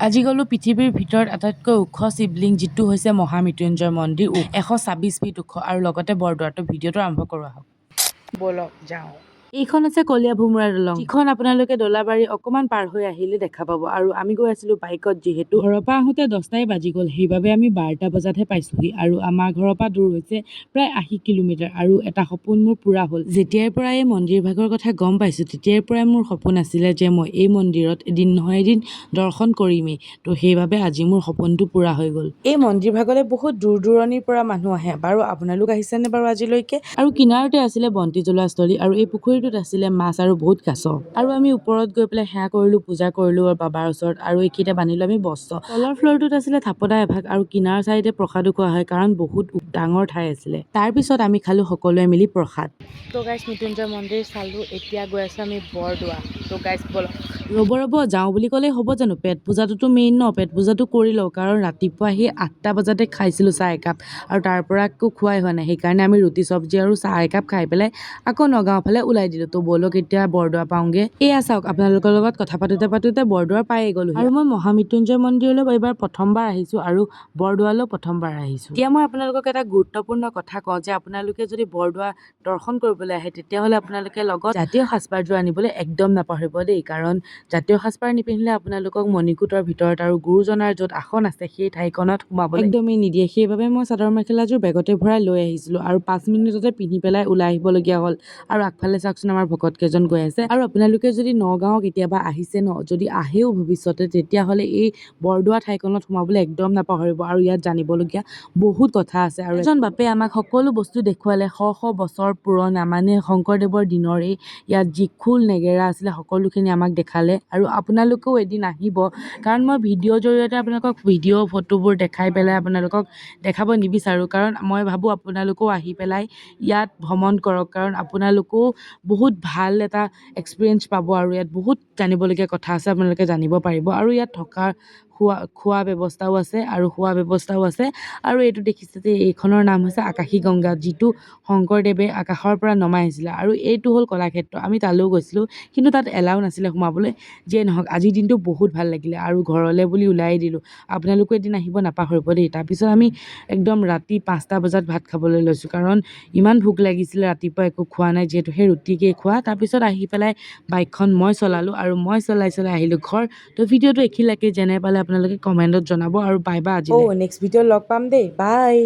আজি গ'লো পৃথিৱীৰ ভিতৰত আটাইতকৈ ওখ শিৱলিংগ যিটো হৈছে মহামৃত্যুঞ্জয় মন্দিৰ 126 ফিট ওখ আৰু লগতে বৰদোৱাটো ভিডিঅ'টো আৰম্ভ কৰোঁ আহক ব'লক যাওঁ এইখন আছে কলীয়া ভোমোৰা দলং যিখন আপোনালোকে দলাবাৰী অকমান পাৰ হৈ আহিলে দেখা পাব আৰু আমি গৈ আছিলো বাইকত যিহেতু ঘৰৰ পৰা আহোঁতে 10টাই বাজি গ'ল সেইবাবে আমি 12টা বজাতহে পাইছোহি আৰু আমাৰ ঘৰৰ পৰা দূৰ হৈছে প্ৰায় 80 কিলোমিটাৰ আৰু এটা সপোন মোৰ পুৰা হ'ল যেতিয়াৰ পৰা এই মন্দিৰ ভাগৰ কথা গম পাইছো তেতিয়াৰ পৰাই মোৰ সপোন আছিলে যে মই এই মন্দিৰত এদিন নহয় এদিন দৰ্শন কৰিমেই তো সেইবাবে আজি মোৰ সপোনটো পুৰা হৈ গ'ল এই মন্দিৰ ভাগলৈ বহুত দূৰ দূৰণিৰ পৰা মানুহ আহে বাৰু আপোনালোক আহিছেনে বাৰু আজিলৈকে আৰু কিনাৰতে আছিলে বন্তি জ্বলোৱাস্থলী আৰু এই পুখুৰীটোত আছিলে মাছ আৰু বহুত কাছ আৰু আমি ওপৰত গৈ পেলাই সেৱা কৰিলো পূজা কৰিলো আৰু বাবাৰ ওচৰত আৰু এইকেইটা বান্ধিলো আমি বস্ত্ৰ তলৰ ফ্ল'ৰটোত আছিলে থাপনা এভাগ আৰু কিনাৰ চাইডে প্ৰসাদো খোৱা হয় কাৰণ বহুত ডাঙৰ ঠাই আছিলে তাৰ পিছত আমি খালো সকলোৱে মিলি প্ৰসাদ তো গাইছ মৃত্যুঞ্জয় মন্দিৰ চালো এতিয়া গৈ আছো আমি বৰদোৱা তো গাইছ ব'লক ৰ'ব যাওঁ বুলি ক'লেই হ'ব জানো পেট পূজাটোতো মেইন ন পেট পূজাটো কৰি লওঁ কাৰণ ৰাতিপুৱা আহি 8টা বজাতে খাইছিলোঁ চাহ একাপ আৰু তাৰ পৰা একো খোৱাই হোৱা নাই সেইকাৰণে আমি ৰুটি চব্জি আৰু চাহ একাপ খাই পেলাই আকৌ নগাঁও ফালে ওলাই দিলোঁ তো ব'লক এতিয়া বৰদোৱা পাওঁগে এয়া চাওক আপোনালোকৰ লগত কথা পাতোতে বৰদোৱাৰ পায়ে গ'লো আৰু মই মহামৃত্যুঞ্জয় মন্দিৰলৈ এইবাৰ প্ৰথমবাৰ আহিছোঁ আৰু বৰদোৱালৈ প্ৰথমবাৰ আহিছোঁ এতিয়া মই আপোনালোকক এটা গুৰুত্বপূৰ্ণ কথা কওঁ যে আপোনালোকে যদি বৰদোৱা দৰ্শন কৰিবলৈ আহে তেতিয়াহ'লে আপোনালোকে লগত জাতীয় সাজপাৰযোৰ আনিবলৈ একদম নাপাহৰিব দেই কাৰণ জাতীয় সাজপাৰ নিপিন্ধিলে আপোনালোকক মণিকূটৰ ভিতৰত আৰু গুৰুজনাৰ য'ত আসন আছে সেই ঠাইখনত সোমাবলৈ একদমেই নিদিয়ে সেইবাবে মই চাদৰ মেখেলাযোৰ বেগতে ভৰাই লৈ আহিছিলোঁ আৰু 5 মিনিটতে পিন্ধি পেলাই ওলাই আহিবলগীয়া হ'ল আৰু আগফালে চাওকচোন আমাৰ ভকত কেইজন গৈ আছে আৰু আপোনালোকে যদি নগাঁও কেতিয়াবা আহিছে ন যদি আহেও ভৱিষ্যতে তেতিয়াহ'লে এই বৰদোৱা ঠাইখনত সোমাবলৈ একদম নাপাহৰিব আৰু ইয়াত জানিবলগীয়া বহুত কথা আছে আৰু এজন বাপে আমাক সকলো বস্তু দেখুৱালে শ বছৰ পুৰণা মানে শংকৰদেৱৰ দিনৰেই ইয়াত যি খোল নেগেৰা আছিলে সকলোখিনি আমাক দেখালে আৰু আপোনালোকেও এদিন আহিব কাৰণ মই ভিডিঅ'ৰ জৰিয়তে আপোনালোকক ভিডিঅ' ফটোবোৰ দেখাই পেলাই আপোনালোকক দেখাব নিবিচাৰোঁ কাৰণ মই ভাবোঁ আপোনালোকেও আহি পেলাই ইয়াত ভ্ৰমণ কৰক কাৰণ আপোনালোকেও বহুত ভাল এটা এক্সপিৰিয়েঞ্চ পাব আৰু ইয়াত বহুত জানিবলগীয়া কথা আছে আপোনালোকে জানিব পাৰিব আৰু ইয়াত থকাৰ খোৱা ব্যৱস্থাও আছে আৰু এইটো দেখিছে যে এইখনৰ নাম হৈছে আকাশী গংগা যিটো শংকৰদেৱে আকাশৰ পৰা নমাই আহিছিলে আৰু এইটো হ'ল কলাক্ষেত্ৰ আমি তালৈও গৈছিলোঁ কিন্তু তাত এলাও নাছিলে সোমাবলৈ যিয়ে নহওক আজিৰ দিনটো বহুত ভাল লাগিলে আৰু ঘৰলৈ বুলি ওলাই দিলোঁ আপোনালোকো এদিন আহিব নাপাহৰিব দেই তাৰপিছত আমি একদম ৰাতি 5টা বজাত ভাত খাবলৈ লৈছোঁ কাৰণ ইমান ভোক লাগিছিলে ৰাতিপুৱা একো খোৱা নাই যিহেতু সেই ৰুটিকেই খোৱা তাৰপিছত আহি পেলাই বাইকখন মই চলালোঁ আৰু মই চলাই আহিলোঁ ঘৰ তো ভিডিঅ'টো এইখিনিলৈকে যেনে পালে আপোনালোকে কমেণ্টত জনাব আৰু বাই আজি নেক্সট ভিডিঅ'ত লগ পাম দেই বাই